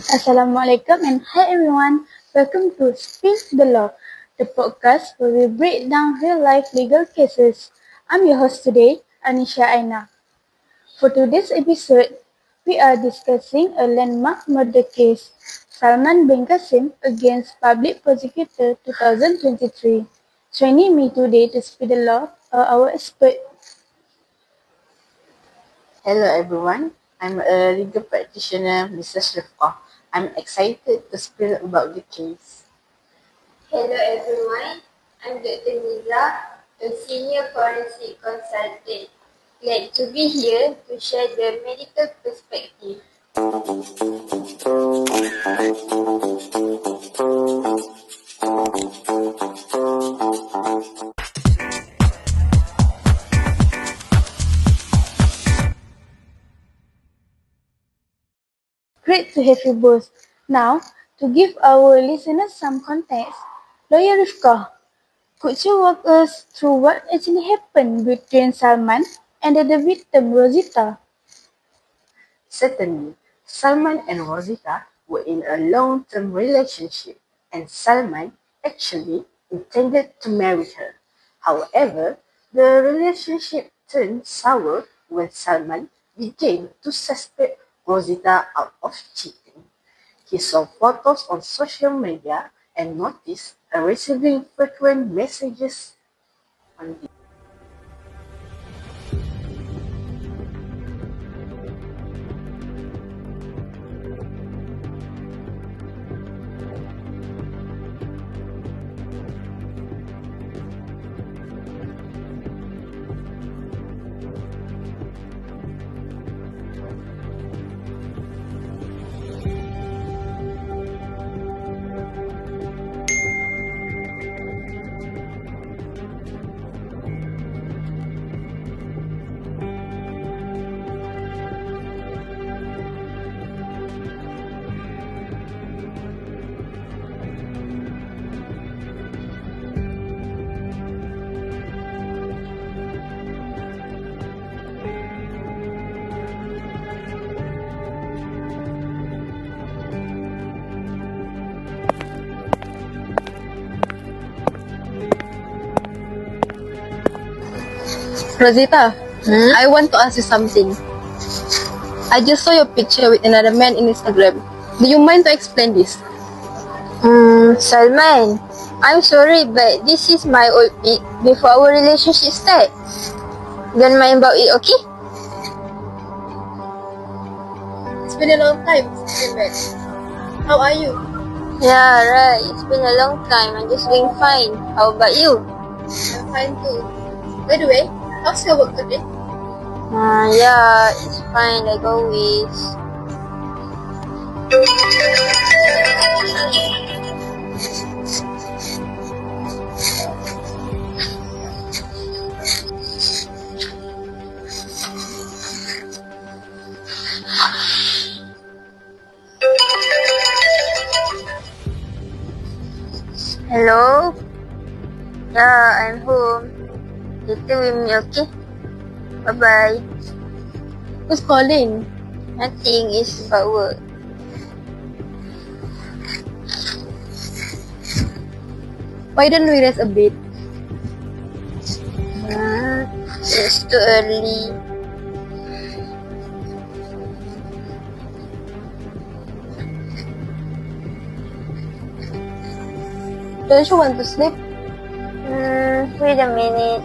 Assalamualaikum and hi everyone. Welcome to Speak the Law, the podcast where we break down real-life legal cases. I'm your host today, AINA. For today's episode, we are discussing a landmark murder case, Salman bin Qasim against Public Prosecutor 2023. Joining me today to speak the law are our expert. Hello everyone, I'm a legal practitioner, Mrs. RIFQAH. I'm excited to speak about the case. Hello everyone, I'm Dr. MIZA, a senior forensic consultant. Glad to be here to share the medical perspective. Great to have you both. Now, to give our listeners some context, Lawyer RIFQAH, could you walk us through what actually happened between Salman and the victim Rosita? Certainly, Salman and Rosita were in a long-term relationship and Salman actually intended to marry her. However, the relationship turned sour when Salman began to suspect Rosita out of cheating. He saw photos on social media and noticed her receiving frequent messages on the Rosita, I want to ask you something. I just saw your picture with another man in Instagram. Do you mind to explain this? Salman, I'm sorry but this is my old pic before our relationship start. Don't mind about it, okay? It's been a long time since we met. How are you? Yeah, right. It's been a long time. I'm just doing fine. How about you? I'm fine too. By the way, how's your work today? Yeah, it's fine like always. Hello? Yeah, I'm home. Later with me, okay? Bye-bye. Who's calling? Nothing, it's about work. Why don't we rest a bit? It's too early. Don't you want to sleep? Wait a minute.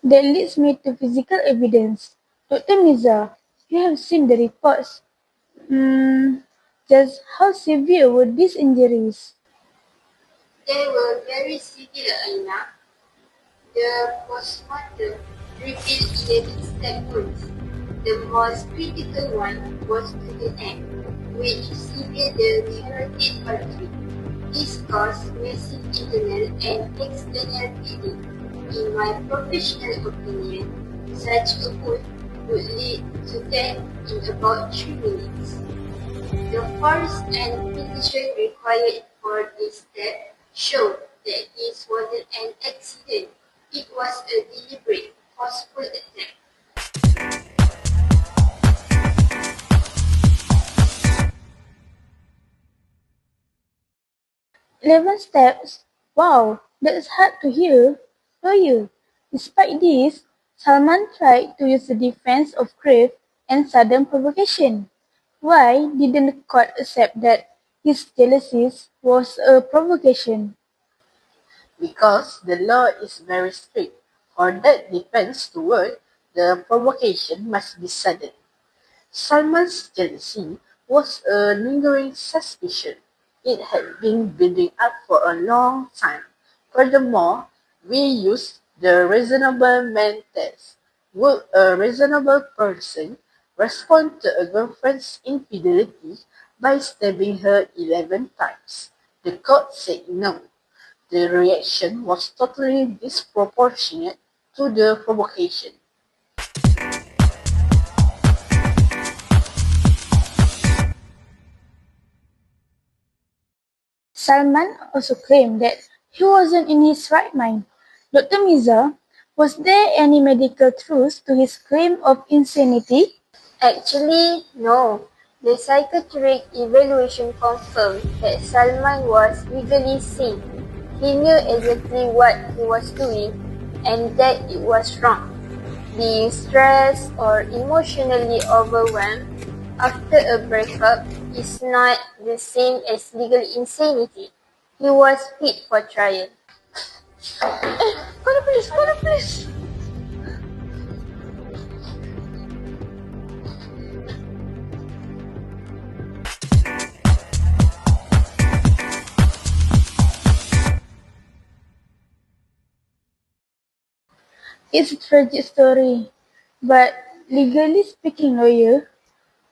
That leads me to physical evidence. Dr. Miza, you have seen the reports. Just how severe were these injuries? They were very severe, AINA. The postmortem revealed 11 stab wounds. The most critical one was to the neck, which severed the carotid artery. This caused massive internal and external bleeding. In my professional opinion, such a wound would lead to death in about 3 minutes. The force and precision required for this step showed that this wasn't an accident. It was a deliberate, forceful attack. 11 steps? Wow, that's hard to hear, lawyer. Despite this, Salman tried to use the defense of grief and sudden provocation. Why didn't the court accept that his jealousy was a provocation? Because the law is very strict. For that defense to work, the provocation must be sudden. Salman's jealousy was a lingering suspicion. It had been building up for a long time. Furthermore, we used the reasonable man test. Would a reasonable person respond to a girlfriend's infidelity by stabbing her 11 times? The court said no. The reaction was totally disproportionate to the provocation. Salman also claimed that he wasn't in his right mind. Dr. MIZA, was there any medical truth to his claim of insanity? Actually, no. The psychiatric evaluation confirmed that Salman was legally sane. He knew exactly what he was doing and that it was wrong. Being stressed or emotionally overwhelmed after a breakup is not the same as legal insanity. He was fit for trial. Call the police! It's a tragic story, but legally speaking, lawyer,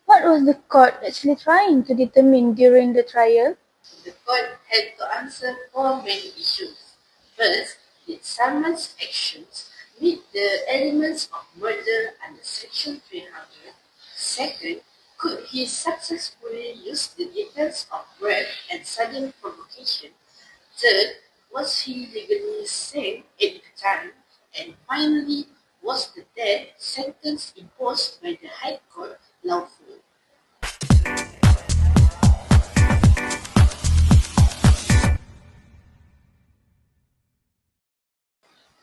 what was the court actually trying to determine during the trial? The court had to answer four main issues. First, did Salman's actions meet the elements of murder under Section 300? Second, could he successfully use the defense of rape and sudden provocation? Third, was he legally sane at the time? And finally, was the death sentence imposed by the High Court lawful?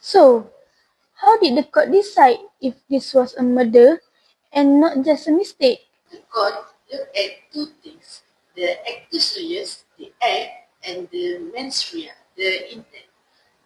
So, how did the court decide if this was a murder and not just a mistake? The court looked at two things: the actus reus, the act, and the mens rea, the intent.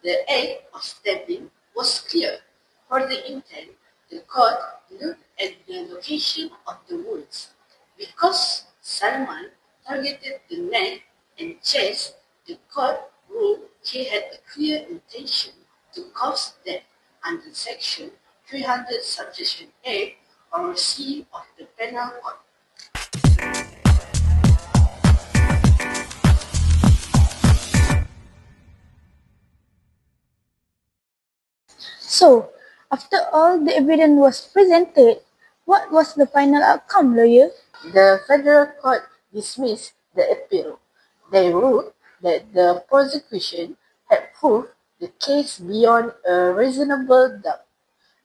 The act of stabbing was clear. For the intent, the court looked at the location of the wounds. Because Salman targeted the neck and chest, the court ruled he had a clear intention to cause death under Section 300 Subsection A or C of the Penal Code. So, after all the evidence was presented, what was the final outcome, lawyer? The federal court dismissed the appeal. They ruled that the prosecution had proved the case beyond a reasonable doubt.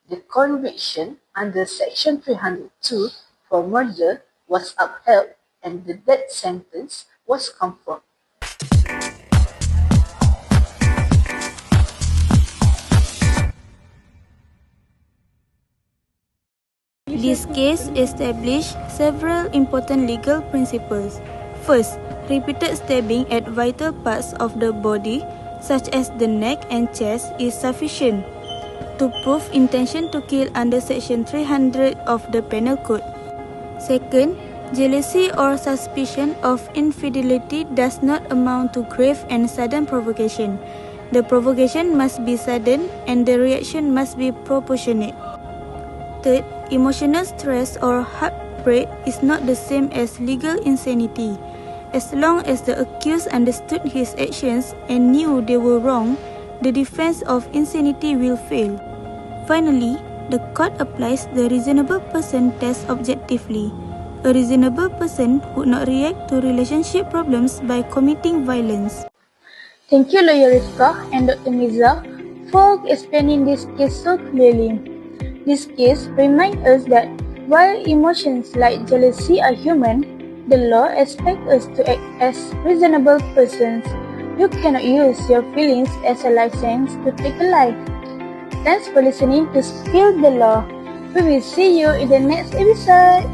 The conviction under Section 302 for murder was upheld and the death sentence was confirmed. This case established several important legal principles. First, repeated stabbing at vital parts of the body, such as the neck and chest, is sufficient to prove intention to kill under Section 300 of the Penal Code. Second, jealousy or suspicion of infidelity does not amount to grave and sudden provocation. The provocation must be sudden and the reaction must be proportionate. Third, emotional stress or heartbreak is not the same as legal insanity. As long as the accused understood his actions and knew they were wrong, the defense of insanity will fail. Finally, the court applies the reasonable person test objectively. A reasonable person would not react to relationship problems by committing violence. Thank you, Lawyer RIFQAH and Dr. MIZA, for explaining this case so clearly. This case reminds us that while emotions like jealousy are human, the law expects us to act as reasonable persons. You cannot use your feelings as a license to take a life. Thanks for listening to Spill the Law. We will see you in the next episode.